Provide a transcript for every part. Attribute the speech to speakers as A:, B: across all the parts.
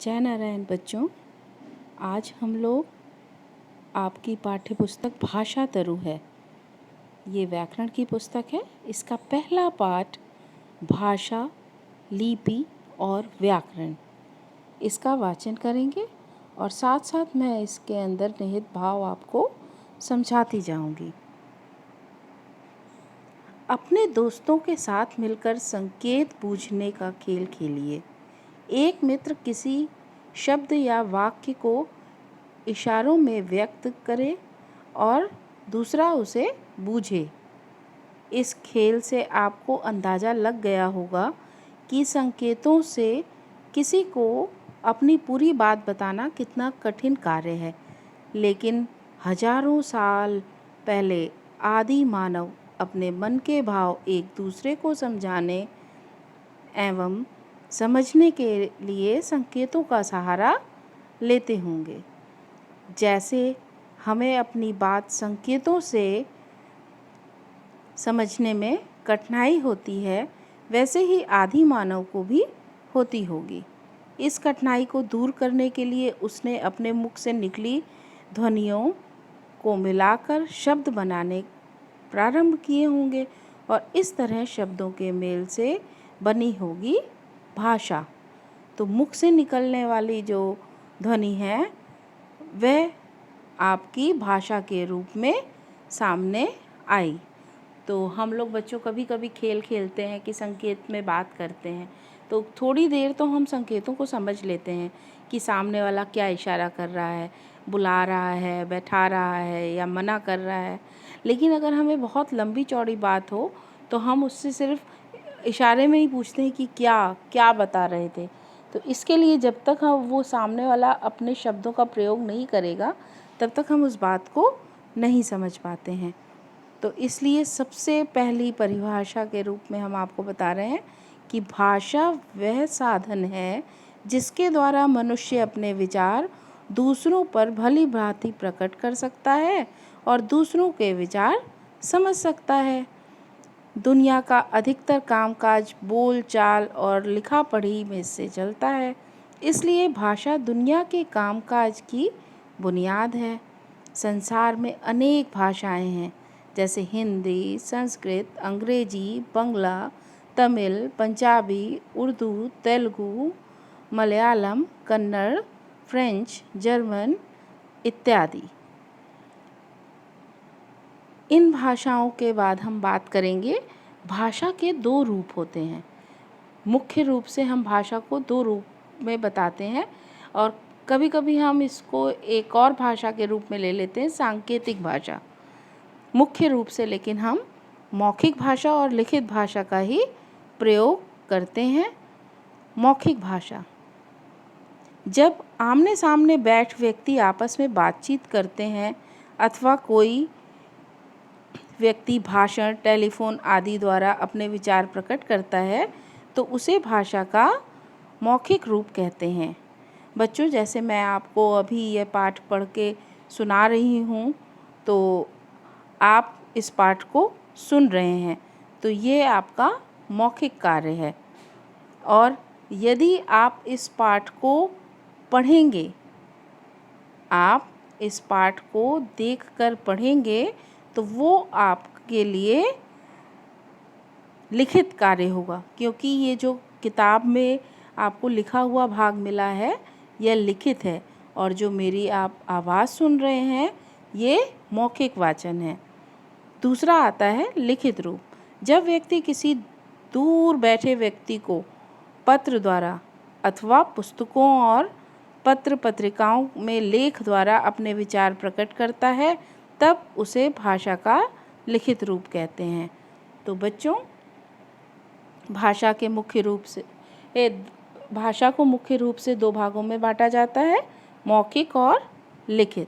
A: जय नारायण बच्चों, आज हम लोग आपकी पाठ्य पुस्तक भाषा तरु है। ये व्याकरण की पुस्तक है। इसका पहला पाठ भाषा, लिपि और व्याकरण, इसका वाचन करेंगे और साथ साथ मैं इसके अंदर निहित भाव आपको समझाती जाऊंगी। अपने दोस्तों के साथ मिलकर संकेत बूझने का खेल खेलिए। एक मित्र किसी शब्द या वाक्य को इशारों में व्यक्त करे और दूसरा उसे बूझे। इस खेल से आपको अंदाज़ा लग गया होगा कि संकेतों से किसी को अपनी पूरी बात बताना कितना कठिन कार्य है। लेकिन हजारों साल पहले आदि मानव अपने मन के भाव एक दूसरे को समझाने एवं समझने के लिए संकेतों का सहारा लेते होंगे। जैसे हमें अपनी बात संकेतों से समझने में कठिनाई होती है, वैसे ही आदि मानव को भी होती होगी। इस कठिनाई को दूर करने के लिए उसने अपने मुख से निकली ध्वनियों को मिलाकर शब्द बनाने प्रारंभ किए होंगे और इस तरह शब्दों के मेल से बनी होगी भाषा। तो मुख से निकलने वाली जो ध्वनि है वह आपकी भाषा के रूप में सामने आई। तो हम लोग बच्चों कभी कभी खेल खेलते हैं कि संकेत में बात करते हैं, तो थोड़ी देर तो हम संकेतों को समझ लेते हैं कि सामने वाला क्या इशारा कर रहा है, बुला रहा है, बैठा रहा है या मना कर रहा है। लेकिन अगर हमें बहुत लंबी चौड़ी बात हो तो हम उससे सिर्फ इशारे में ही पूछते हैं कि क्या क्या बता रहे थे। तो इसके लिए जब तक हम वो सामने वाला अपने शब्दों का प्रयोग नहीं करेगा तब तक हम उस बात को नहीं समझ पाते हैं। तो इसलिए सबसे पहली परिभाषा के रूप में हम आपको बता रहे हैं कि भाषा वह साधन है जिसके द्वारा मनुष्य अपने विचार दूसरों पर भली भांति प्रकट कर सकता है और दूसरों के विचार समझ सकता है। दुनिया का अधिकतर कामकाज बोल चाल और लिखा पढ़ी में से चलता है, इसलिए भाषा दुनिया के कामकाज की बुनियाद है। संसार में अनेक भाषाएं हैं, जैसे हिंदी, संस्कृत, अंग्रेजी, बंगला, तमिल, पंजाबी, उर्दू, तेलुगु, मलयालम, कन्नड़, फ्रेंच, जर्मन इत्यादि। इन भाषाओं के बाद हम बात करेंगे, भाषा के दो रूप होते हैं। मुख्य रूप से हम भाषा को दो रूप में बताते हैं और कभी कभी हम इसको एक और भाषा के रूप में ले लेते हैं, सांकेतिक भाषा। मुख्य रूप से लेकिन हम मौखिक भाषा और लिखित भाषा का ही प्रयोग करते हैं। मौखिक भाषा, जब आमने सामने बैठ व्यक्ति आपस में बातचीत करते हैं अथवा कोई व्यक्ति भाषण, टेलीफोन आदि द्वारा अपने विचार प्रकट करता है तो उसे भाषा का मौखिक रूप कहते हैं। बच्चों, जैसे मैं आपको अभी यह पाठ पढ़ के सुना रही हूँ तो आप इस पाठ को सुन रहे हैं, तो ये आपका मौखिक कार्य है। और यदि आप इस पाठ को पढ़ेंगे, आप इस पाठ को देखकर पढ़ेंगे तो वो आपके लिए लिखित कार्य होगा, क्योंकि ये जो किताब में आपको लिखा हुआ भाग मिला है यह लिखित है और जो मेरी आप आवाज़ सुन रहे हैं ये मौखिक वाचन है। दूसरा आता है लिखित रूप। जब व्यक्ति किसी दूर बैठे व्यक्ति को पत्र द्वारा अथवा पुस्तकों और पत्र पत्रिकाओं में लेख द्वारा अपने विचार प्रकट करता है तब उसे भाषा का लिखित रूप कहते हैं। तो बच्चों, भाषा को मुख्य रूप से दो भागों में बांटा जाता है, मौखिक और लिखित।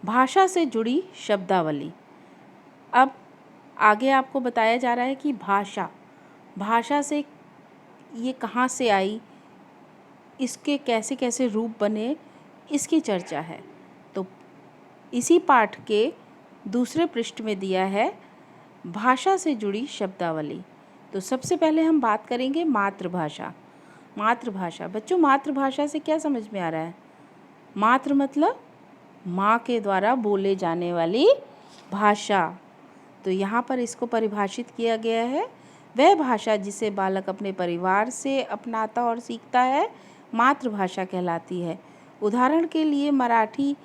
A: भाषा से जुड़ी शब्दावली। अब आगे आपको बताया जा रहा है कि भाषा से ये कहाँ से आई, इसके कैसे कैसे रूप बने, इसकी चर्चा है। तो इसी पाठ के दूसरे पृष्ठ में दिया है भाषा से जुड़ी शब्दावली। तो सबसे पहले हम बात करेंगे मातृभाषा। मातृभाषा, बच्चों मातृभाषा से क्या समझ में आ रहा है? मातृ मतलब माँ के द्वारा बोले जाने वाली भाषा। तो यहाँ पर इसको परिभाषित किया गया है, वह भाषा जिसे बालक अपने परिवार से अपनाता और सीखता है मातृभाषा कहलाती है। उदाहरण के लिए मराठी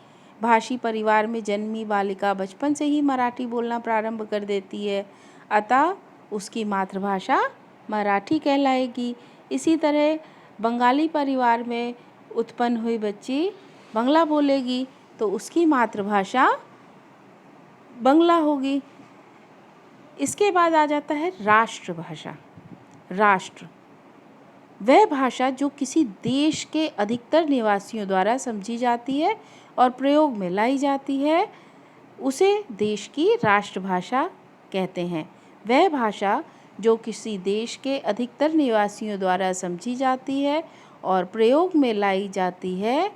A: भाषी परिवार में जन्मी बालिका बचपन से ही मराठी बोलना प्रारंभ कर देती है, अतः उसकी मातृभाषा मराठी कहलाएगी। इसी तरह बंगाली परिवार में उत्पन्न हुई बच्ची बंगला बोलेगी तो उसकी मातृभाषा बंगला होगी। इसके बाद आ जाता है राष्ट्रभाषा। राष्ट्र, वह भाषा जो किसी देश के अधिकतर निवासियों द्वारा समझी जाती है और प्रयोग में लाई जाती है, उसे देश की राष्ट्रभाषा कहते हैं। वह भाषा जो किसी देश के अधिकतर निवासियों द्वारा समझी जाती है और प्रयोग में लाई जाती है,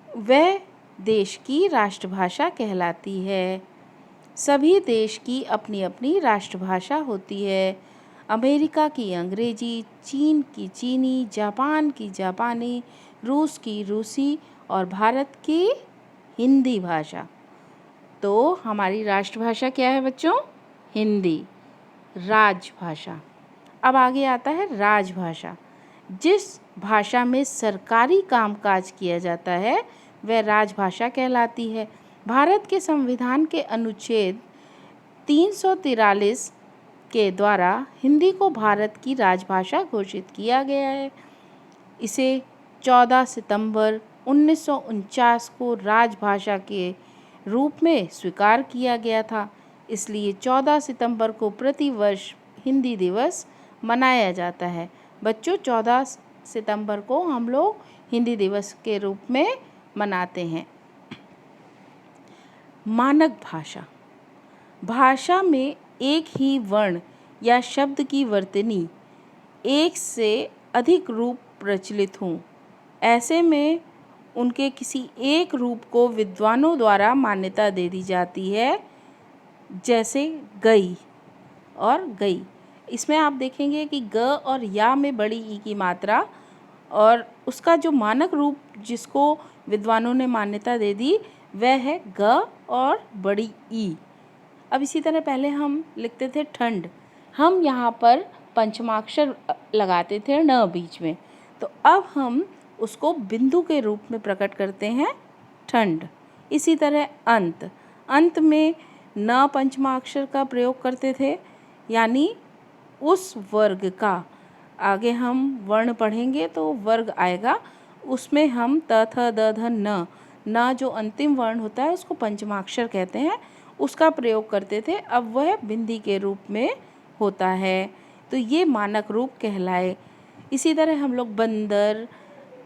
A: वह देश की राष्ट्रभाषा कहलाती है। सभी देश की अपनी अपनी राष्ट्रभाषा होती है। अमेरिका की अंग्रेजी, चीन की चीनी, जापान की जापानी, रूस की रूसी और भारत की हिंदी भाषा। तो हमारी राष्ट्रभाषा क्या है बच्चों? हिंदी, राजभाषा। अब आगे आता है राजभाषा। जिस भाषा में सरकारी कामकाज किया जाता है वह राजभाषा कहलाती है। भारत के संविधान के अनुच्छेद 343 के द्वारा हिंदी को भारत की राजभाषा घोषित किया गया है। इसे 14 सितंबर 1949 को राजभाषा के रूप में स्वीकार किया गया था। इसलिए 14 सितंबर को प्रतिवर्ष हिंदी दिवस मनाया जाता है। बच्चों 14 सितंबर को हम लोग हिंदी दिवस के रूप में मनाते हैं। मानक भाषा, भाषा में एक ही वर्ण या शब्द की वर्तनी एक से अधिक रूप प्रचलित हों, ऐसे में उनके किसी एक रूप को विद्वानों द्वारा मान्यता दे दी जाती है, जैसे गई और गई। इसमें आप देखेंगे कि ग और या में बड़ी ई की मात्रा और उसका जो मानक रूप जिसको विद्वानों ने मान्यता दे दी वह है ग और बड़ी ई। अब इसी तरह पहले हम लिखते थे ठंड, हम यहाँ पर पंचमाक्षर लगाते थे न बीच में, तो अब हम उसको बिंदु के रूप में प्रकट करते हैं ठंड। इसी तरह अंत, अंत में न पंचमाक्षर का प्रयोग करते थे, यानी उस वर्ग का, आगे हम वर्ण पढ़ेंगे तो वर्ग आएगा, उसमें हम त थ द ध न जो अंतिम वर्ण होता है उसको पंचमाक्षर कहते हैं, उसका प्रयोग करते थे। अब वह बिंदी के रूप में होता है, तो ये मानक रूप कहलाए। इसी तरह हम लोग बंदर,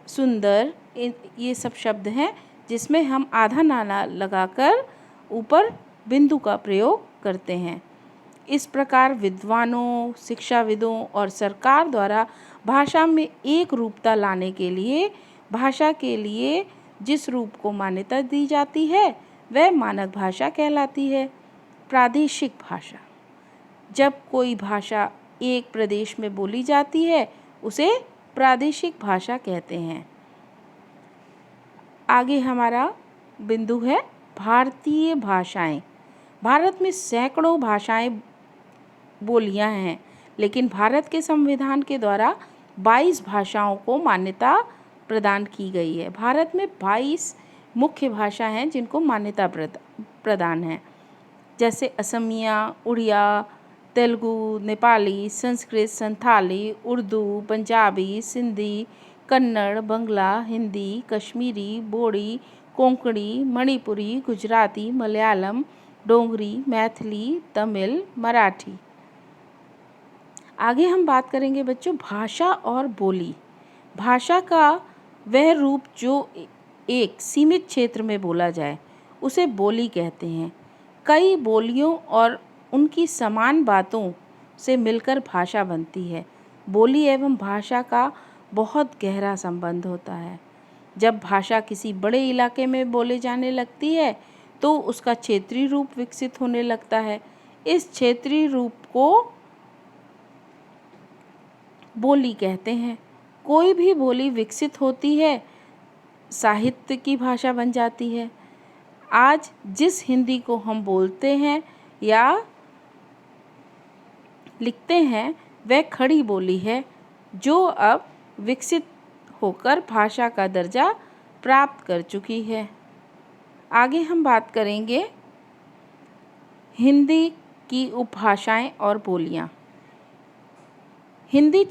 A: सुंदर, ये सब शब्द हैं जिसमें हम आधा नाना लगाकर ऊपर बिंदु का प्रयोग करते हैं। इस प्रकार विद्वानों, शिक्षाविदों और सरकार द्वारा भाषा में एक रूपता लाने के लिए भाषा के लिए जिस रूप को मान्यता दी जाती है वह मानक भाषा कहलाती है। प्रादेशिक भाषा, जब कोई भाषा एक प्रदेश में बोली जाती है उसे प्रादेशिक भाषा कहते हैं। आगे हमारा बिंदु है भारतीय भाषाएं। भारत में सैकड़ों भाषाएं बोलियां हैं, लेकिन भारत के संविधान के द्वारा 22 भाषाओं को मान्यता प्रदान की गई है। भारत में 22 मुख्य भाषा हैं जिनको मान्यता प्रदान है, जैसे असमिया, उड़िया, तेलुगु, नेपाली, संस्कृत, संथाली, उर्दू, पंजाबी, सिंधी, कन्नड़, बंगला, हिंदी, कश्मीरी, बोड़ी, कोंकणी, मणिपुरी, गुजराती, मलयालम, डोगरी, मैथिली, तमिल, मराठी। आगे हम बात करेंगे बच्चों भाषा और बोली। भाषा का वह रूप जो एक सीमित क्षेत्र में बोला जाए उसे बोली कहते हैं। कई बोलियों और उनकी समान बातों से मिलकर भाषा बनती है। बोली एवं भाषा का बहुत गहरा संबंध होता है। जब भाषा किसी बड़े इलाके में बोले जाने लगती है तो उसका क्षेत्रीय रूप विकसित होने लगता है। इस क्षेत्रीय रूप को बोली कहते हैं। कोई भी बोली विकसित होती है, साहित्य की भाषा बन जाती है। आज जिस हिंदी को हम बोलते हैं या लिखते हैं वह खड़ी बोली है, जो अब विकसित होकर भाषा का दर्जा प्राप्त कर चुकी है। आगे हम बात करेंगे हिंदी की उपभाषाएं और बोलियां। हिंदी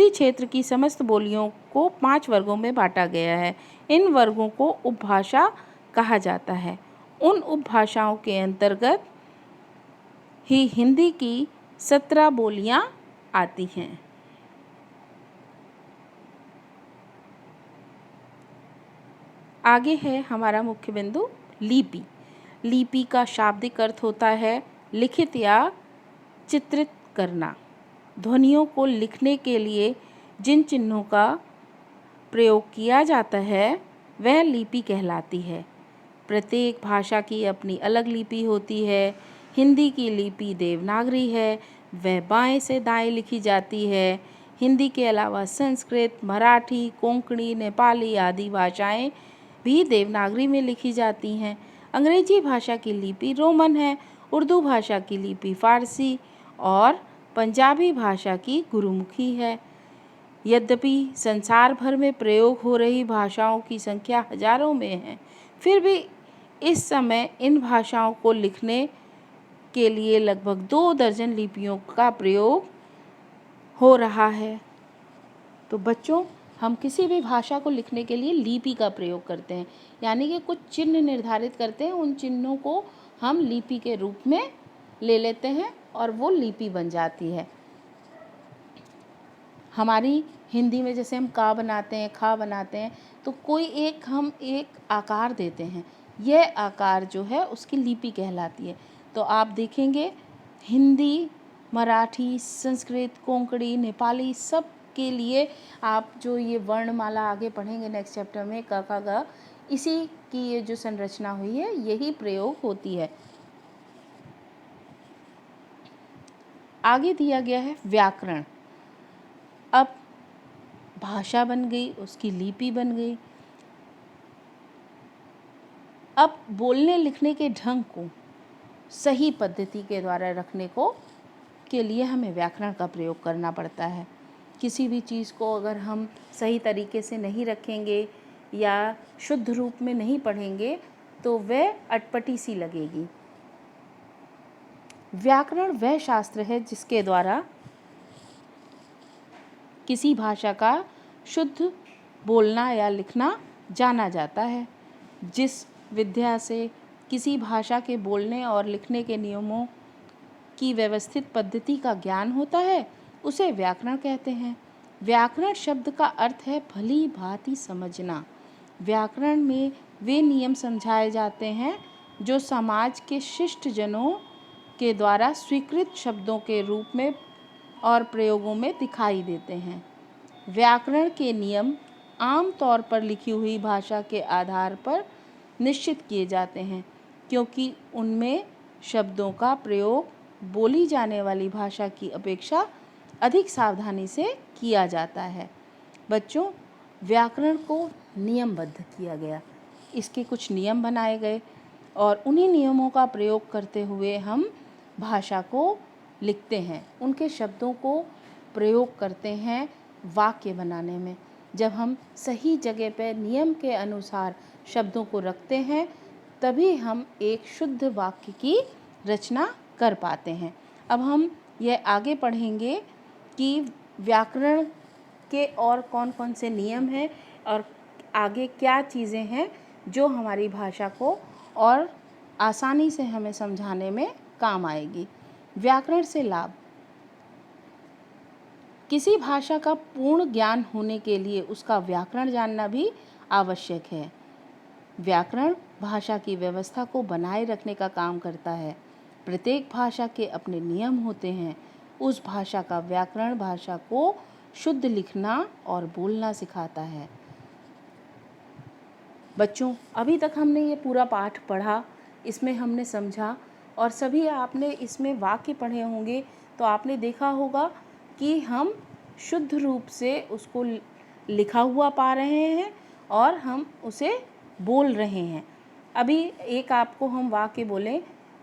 A: क्षेत्र की समस्त बोलियों को 5 वर्गों में बांटा गया है। इन वर्गों को उपभाषा कहा जाता है। उन उपभाषाओं के अंतर्गत ही हिंदी की 17 बोलियां आती हैं। आगे है हमारा मुख्य बिंदु लिपि। लिपि का शाब्दिक अर्थ होता है लिखित या चित्रित करना। ध्वनियों को लिखने के लिए जिन चिन्हों का प्रयोग किया जाता है वह लिपि कहलाती है। प्रत्येक भाषा की अपनी अलग लिपि होती है। हिंदी की लिपि देवनागरी है, वह बाएं से दाएं लिखी जाती है। हिंदी के अलावा संस्कृत, मराठी, कोंकणी, नेपाली आदि भाषाएं भी देवनागरी में लिखी जाती हैं। अंग्रेजी भाषा की लिपि रोमन है। उर्दू भाषा की लिपि फारसी और पंजाबी भाषा की गुरुमुखी है। यद्यपि संसार भर में प्रयोग हो रही भाषाओं की संख्या हजारों में है, फिर भी इस समय इन भाषाओं को लिखने के लिए लगभग 2 दर्जन लिपियों का प्रयोग हो रहा है। तो बच्चों, हम किसी भी भाषा को लिखने के लिए लिपि का प्रयोग करते हैं, यानी कि कुछ चिन्ह निर्धारित करते हैं। उन चिन्हों को हम लिपि के रूप में ले लेते हैं और वो लिपि बन जाती है। हमारी हिंदी में जैसे हम का बनाते हैं, खा बनाते हैं, तो हम एक आकार देते हैं। यह आकार जो है उसकी लिपि कहलाती है। तो आप देखेंगे हिंदी, मराठी, संस्कृत, कोंकणी, नेपाली सब के लिए आप जो ये वर्णमाला आगे पढ़ेंगे नेक्स्ट चैप्टर में क ख ग, इसी की ये जो संरचना हुई है यही प्रयोग होती है। आगे दिया गया है व्याकरण। अब भाषा बन गई, उसकी लिपि बन गई। अब बोलने लिखने के ढंग को सही पद्धति के द्वारा रखने के लिए हमें व्याकरण का प्रयोग करना पड़ता है। किसी भी चीज़ को अगर हम सही तरीके से नहीं रखेंगे या शुद्ध रूप में नहीं पढ़ेंगे तो वह अटपटी सी लगेगी। व्याकरण वह शास्त्र है जिसके द्वारा किसी भाषा का शुद्ध बोलना या लिखना जाना जाता है। जिस विद्या से किसी भाषा के बोलने और लिखने के नियमों की व्यवस्थित पद्धति का ज्ञान होता है उसे व्याकरण कहते हैं। व्याकरण शब्द का अर्थ है भली भांति समझना। व्याकरण में वे नियम समझाए जाते हैं जो समाज के शिष्ट जनों के द्वारा स्वीकृत शब्दों के रूप में और प्रयोगों में दिखाई देते हैं। व्याकरण के नियम आम तौर पर लिखी हुई भाषा के आधार पर निश्चित किए जाते हैं, क्योंकि उनमें शब्दों का प्रयोग बोली जाने वाली भाषा की अपेक्षा अधिक सावधानी से किया जाता है। बच्चों, व्याकरण को नियमबद्ध किया गया, इसके कुछ नियम बनाए गए और उन्हीं नियमों का प्रयोग करते हुए हम भाषा को लिखते हैं, उनके शब्दों को प्रयोग करते हैं वाक्य बनाने में। जब हम सही जगह पर नियम के अनुसार शब्दों को रखते हैं तभी हम एक शुद्ध वाक्य की रचना कर पाते हैं। अब हम यह आगे पढ़ेंगे कि व्याकरण के और कौन कौन से नियम हैं और आगे क्या चीज़ें हैं जो हमारी भाषा को और आसानी से हमें समझाने में काम आएगी। व्याकरण से लाभ। किसी भाषा का पूर्ण ज्ञान होने के लिए उसका व्याकरण जानना भी आवश्यक है। व्याकरण भाषा की व्यवस्था को बनाए रखने का काम करता है। प्रत्येक भाषा के अपने नियम होते हैं। उस भाषा का व्याकरण भाषा को शुद्ध लिखना और बोलना सिखाता है। बच्चों, अभी तक हमने ये पूरा पाठ पढ़ा, इसमें हमने समझा और सभी आपने इसमें वाक्य पढ़े होंगे तो आपने देखा होगा कि हम शुद्ध रूप से उसको लिखा हुआ पा रहे हैं और हम उसे बोल रहे हैं। अभी एक आपको हम वाक्य बोलें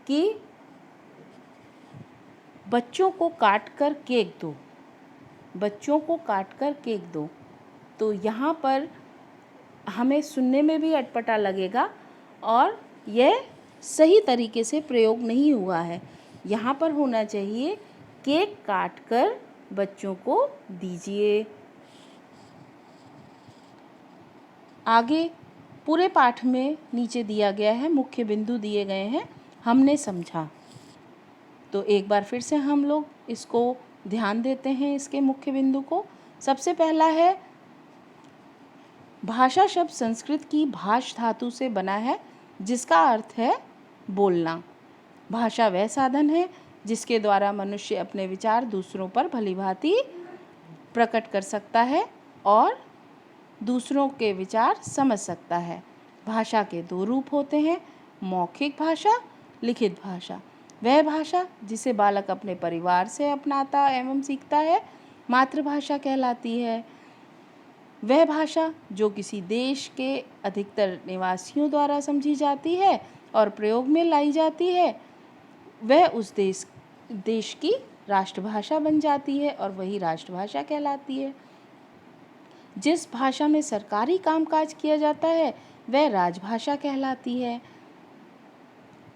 A: कि बच्चों को काट कर केक दो, बच्चों को काट कर केक दो। तो यहाँ पर हमें सुनने में भी अटपटा लगेगा और यह सही तरीके से प्रयोग नहीं हुआ है। यहाँ पर होना चाहिए केक काट कर बच्चों को दीजिए। आगे पूरे पाठ में नीचे दिया गया है, मुख्य बिंदु दिए गए हैं, हमने समझा। तो एक बार फिर से हम लोग इसको ध्यान देते हैं, इसके मुख्य बिंदु को। सबसे पहला है, भाषा शब्द संस्कृत की भाष धातु से बना है जिसका अर्थ है बोलना। भाषा वह साधन है जिसके द्वारा मनुष्य अपने विचार दूसरों पर भलीभांति प्रकट कर सकता है और दूसरों के विचार समझ सकता है। भाषा के दो रूप होते हैं, मौखिक भाषा, लिखित भाषा। वह भाषा जिसे बालक अपने परिवार से अपनाता एवं सीखता है मातृभाषा कहलाती है। वह भाषा जो किसी देश के अधिकतर निवासियों द्वारा समझी जाती है और प्रयोग में लाई जाती है, वह उस देश की राष्ट्रभाषा बन जाती है और वही राष्ट्रभाषा कहलाती है। जिस भाषा में सरकारी कामकाज किया जाता है वह राजभाषा कहलाती है।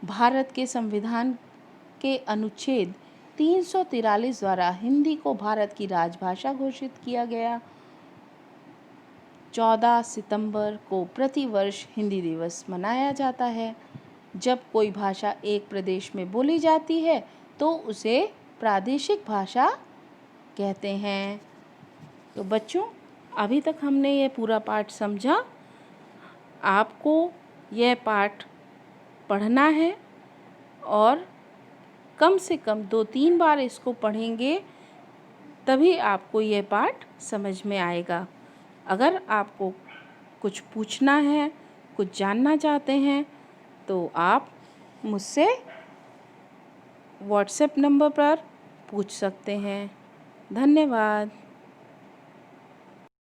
A: भारत के संविधान के अनुच्छेद 343 द्वारा हिंदी को भारत की राजभाषा घोषित किया गया। 14 सितंबर को प्रतिवर्ष हिंदी दिवस मनाया जाता है। जब कोई भाषा एक प्रदेश में बोली जाती है तो उसे प्रादेशिक भाषा कहते हैं। तो बच्चों, अभी तक हमने यह पूरा पाठ समझा। आपको यह पाठ पढ़ना है और कम से कम 2-3 बार इसको पढ़ेंगे तभी आपको यह पाठ समझ में आएगा। अगर आपको कुछ पूछना है, कुछ जानना चाहते हैं तो आप मुझसे व्हाट्सएप नंबर पर पूछ सकते हैं। धन्यवाद।